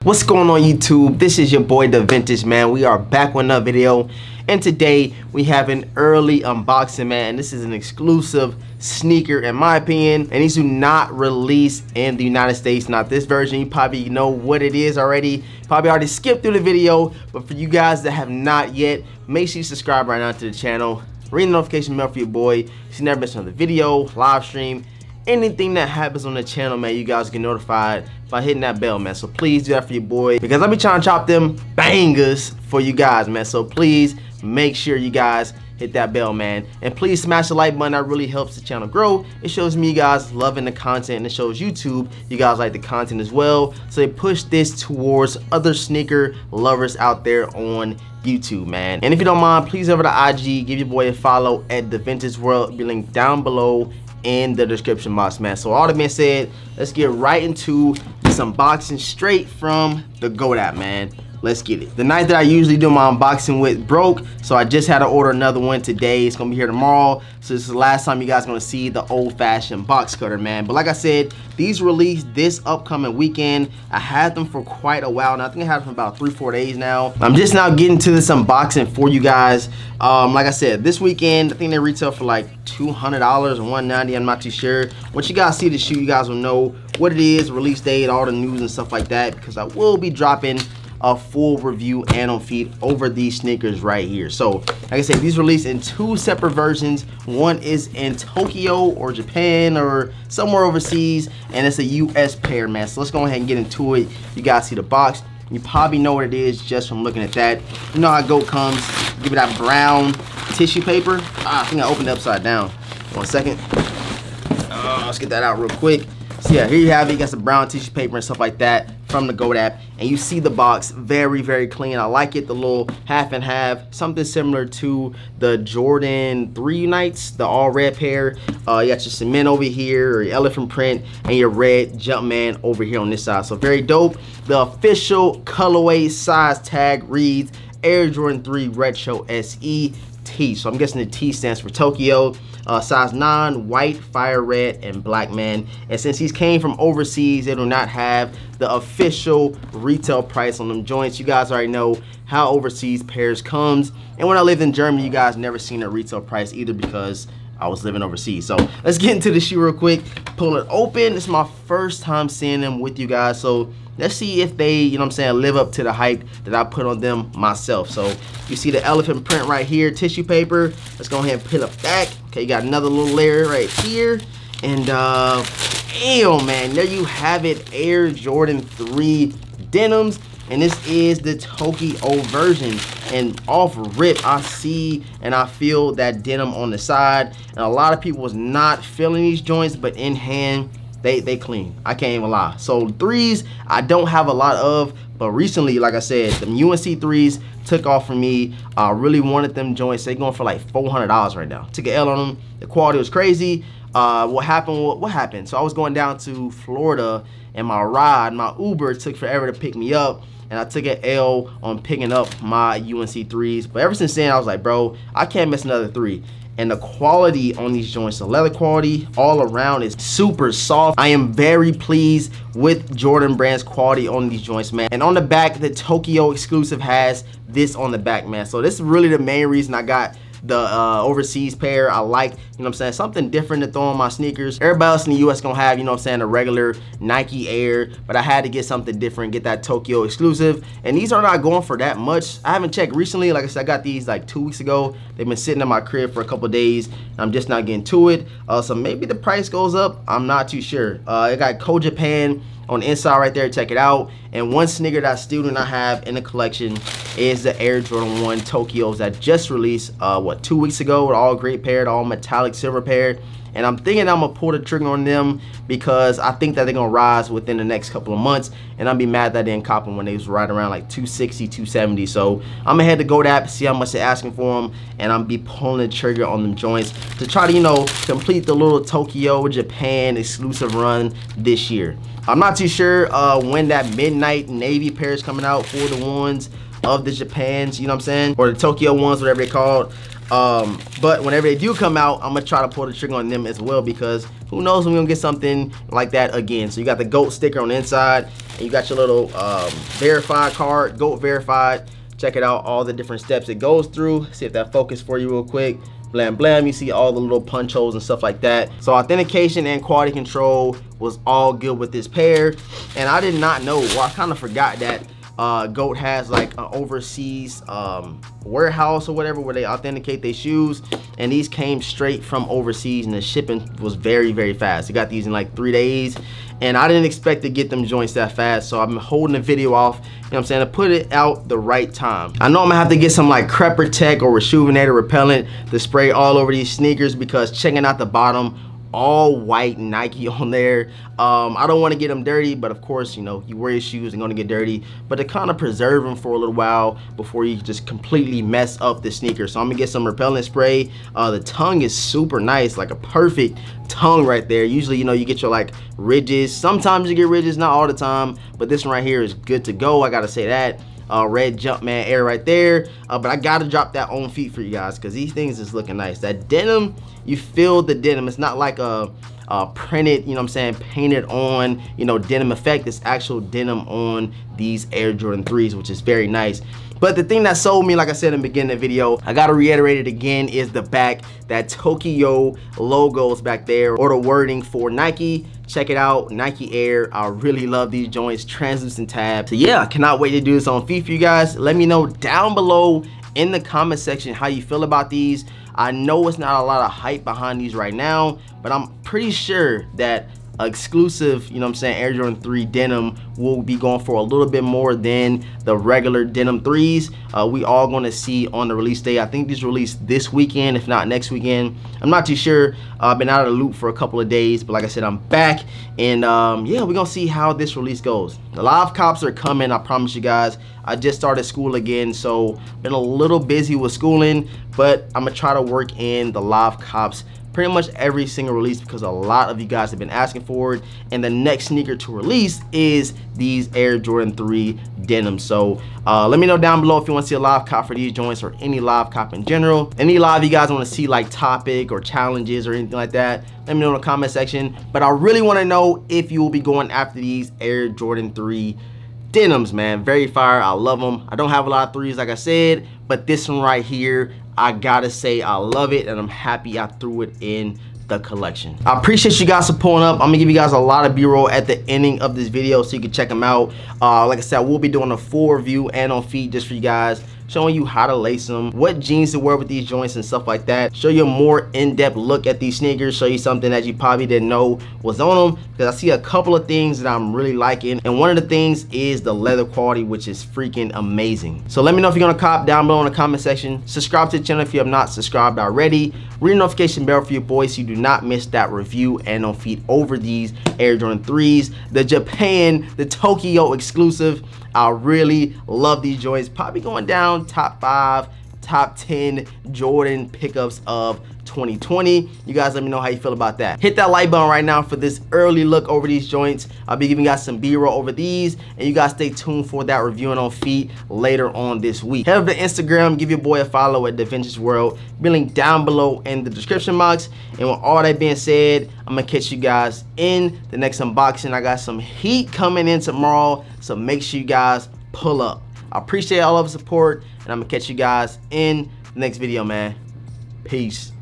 What's going on YouTube? This is your boy The Vintage Man. We are back with another video, and today we have an early unboxing, man. This is an exclusive sneaker in my opinion, and these do not release in the United States. Not this version. You probably know what it is already, probably already skipped through the video, but for you guys that have not yet, make sure you subscribe right now to the channel, ring the notification bell for your boy so you never miss another video, live stream, anything that happens on the channel, man. You guys get notified by hitting that bell, man. So please do that for your boy, because I'll be trying to drop them bangers for you guys, man. So please make sure you guys hit that bell, man, and please smash the like button. That really helps the channel grow. It shows me you guys loving the content, and it shows YouTube you guys like the content as well, so they push this towards other sneaker lovers out there on YouTube, man. And if you don't mind, please over to IG, give your boy a follow at The Vintage World. It'll be linked down below in the description box, man. So all that being said, let's get right into this unboxing straight from the GOAT app, man. Let's get it. The night that I usually do my unboxing with broke, so I just had to order another one today. It's gonna be here tomorrow, so this is the last time you guys gonna see the old-fashioned box cutter, man. But like I said, these released this upcoming weekend. I had them for quite a while, and I think I had them for about 3-4 days now. I'm just now getting to this unboxing for you guys. Like I said, this weekend I think they retail for like $200 or $190. I'm not too sure. Once you guys see the shoe, you guys will know what it is, release date, all the news and stuff like that, because I will be dropping a full review and on feed over these sneakers right here. So like I said, these released in two separate versions. One is in Tokyo or Japan or somewhere overseas, and it's a US pair, man. So let's go ahead and get into it. You guys see the box, you probably know what it is just from looking at that. You know how GOAT comes, give it that brown tissue paper. I think I opened it upside down. 1 second. Let's get that out real quick. So yeah, here you have it. You got some brown tissue paper and stuff like that from the GOAT app, and you see the box very clean. I like it, the little half and half, something similar to the Jordan 3 Unites, the all red pair. You got your cement over here, or your elephant print, and your red Jumpman over here on this side. So very dope. The official colorway size tag reads Air Jordan 3 Retro SE T. So I'm guessing the T stands for Tokyo. Size 9, white, fire red, and black, man. And since these came from overseas, they do not have the official retail price on them joints. You guys already know how overseas pairs comes. And when I lived in Germany, you guys never seen a retail price either, because I was living overseas. So let's get into the shoe real quick. Pull it open. This is my first time seeing them with you guys, so let's see if they, you know what I'm saying, live up to the hype that I put on them myself. So you see the elephant print right here, tissue paper. Let's go ahead and peel it back. Okay, you got another little layer right here. And damn, man, there you have it, Air Jordan 3 denims. And this is the Tokyo version. And off rip, I see and I feel that denim on the side. And a lot of people was not feeling these joints, but in hand, they clean. I can't even lie. So threes, I don't have a lot of, but recently, like I said, the UNC threes took off for me. I really wanted them joints. They going for like $400 right now. Took an L on them. The quality was crazy. What happened? So I was going down to Florida, and my Uber took forever to pick me up, and I took an L on picking up my UNC threes. But ever since then, I was like, bro, I can't miss another three. And the quality on these joints, the leather quality all around is super soft. I am very pleased with Jordan Brand's quality on these joints, man. And on the back, the Tokyo exclusive has this on the back, man. So this is really the main reason I got the overseas pair. I like, you know what I'm saying, something different to throw on my sneakers. Everybody else in the US gonna have, you know what I'm saying, a regular Nike Air, but I had to get something different, get that Tokyo exclusive. And these are not going for that much. I haven't checked recently. Like I said, I got these like 2 weeks ago. They've been sitting in my crib for a couple days, and I'm just not getting to it. So maybe the price goes up. I'm not too sure. It got Code Japan on the inside right there. Check it out. And one sneaker that I still do not have in the collection is the Air Jordan 1 Tokyos that just released 2 weeks ago. With all great pair, all metallic silver pair. And I'm thinking I'm gonna pull the trigger on them, because I think that they're gonna rise within the next couple of months, and I'll be mad that I didn't cop them when they was right around like 260, 270. So I'm gonna head to GOAT app, see how much they're asking for them, and I'm be pulling the trigger on them joints to try to, you know, complete the little Tokyo Japan exclusive run this year. I'm not too sure when that midnight navy pair is coming out for the ones of the Japans, you know what I'm saying, or the Tokyo ones, whatever they're called. But whenever they do come out, I'm gonna try to pull the trigger on them as well, because who knows when we're gonna get something like that again. So you got the GOAT sticker on the inside, and you got your little verified card, GOAT verified. Check it out, all the different steps it goes through. See if that focus for you real quick. Blam blam, you see all the little punch holes and stuff like that. So authentication and quality control was all good with this pair. And I did not know, well, I kind of forgot that GOAT has like an overseas warehouse or whatever where they authenticate their shoes, and these came straight from overseas, and the shipping was very, very fast. You got these in like 3 days, and I didn't expect to get them joints that fast, so I've been holding the video off, you know what I'm saying, to put it out the right time. I know I'm gonna have to get some like Crep Protect or Rejuvenator repellent to spray all over these sneakers, because checking out the bottom, all white Nike on there. I don't want to get them dirty, but of course, you know, you wear your shoes, they're gonna get dirty, but to kind of preserve them for a little while before you just completely mess up the sneaker. So I'm gonna get some repellent spray. The tongue is super nice, like a perfect tongue right there. Usually, you know, you get your like ridges, sometimes you get ridges, not all the time, but this one right here is good to go, I gotta say that. Red Jumpman Air right there, but I gotta drop that on feet for you guys, because these things is looking nice. That denim, you feel the denim. It's not like a printed, you know what I'm saying, painted on, you know, denim effect. It's actual denim on these Air Jordan 3s, which is very nice. But the thing that sold me, like I said in the beginning of the video, I gotta reiterate it again, is the back. That Tokyo logos back there, or the wording for Nike. Check it out, Nike Air. I really love these joints, translucent tabs. So yeah, I cannot wait to do this on feet for you guys. Let me know down below in the comment section how you feel about these. I know it's not a lot of hype behind these right now, but I'm pretty sure that exclusive, you know what I'm saying, Air Jordan 3 denim will be going for a little bit more than the regular denim 3s. We all gonna see on the release day. I think these released this weekend, if not next weekend. I'm not too sure. I've been out of the loop for a couple of days, but like I said, I'm back, and yeah, we're gonna see how this release goes. The live cops are coming, I promise you guys. I just started school again, so been a little busy with schooling, but I'm gonna try to work in the live cops pretty much every single release, because a lot of you guys have been asking for it. And the next sneaker to release is these Air Jordan 3 denim. So let me know down below if you want to see a live cop for these joints, or any live cop in general. Any live you guys want to see, like topic or challenges or anything like that, let me know in the comment section. But I really want to know if you will be going after these Air Jordan 3 denims, man. Very fire, I love them. I don't have a lot of 3s, like I said, but this one right here, I gotta say I love it, and I'm happy I threw it in the collection. I appreciate you guys for pulling up. I'm gonna give you guys a lot of B-roll at the ending of this video, so you can check them out. Like I said, we'll be doing a full review and on feet just for you guys, showing you how to lace them, what jeans to wear with these joints and stuff like that. Show you a more in-depth look at these sneakers, show you something that you probably didn't know was on them, because I see a couple of things that I'm really liking, and one of the things is the leather quality, which is freaking amazing. So let me know if you're gonna cop down below in the comment section. Subscribe to the channel if you have not subscribed already. Ring the notification bell for your boys so you do not miss that review and on feet over these Air Jordan 3s, the Japan, the Tokyo exclusive. I really love these joints. Probably going down top 5, top 10 Jordan pickups of 2020. You guys let me know how you feel about that. Hit that like button right now for this early look over these joints. I'll be giving you guys some B-roll over these, and you guys stay tuned for that reviewing on feet later on this week. Head over to Instagram, give your boy a follow at The Vintage World. Be linked down below in the description box. And with all that being said, I'm gonna catch you guys in the next unboxing. I got some heat coming in tomorrow, so make sure you guys pull up. I appreciate all of the support, and I'm gonna catch you guys in the next video, man. Peace.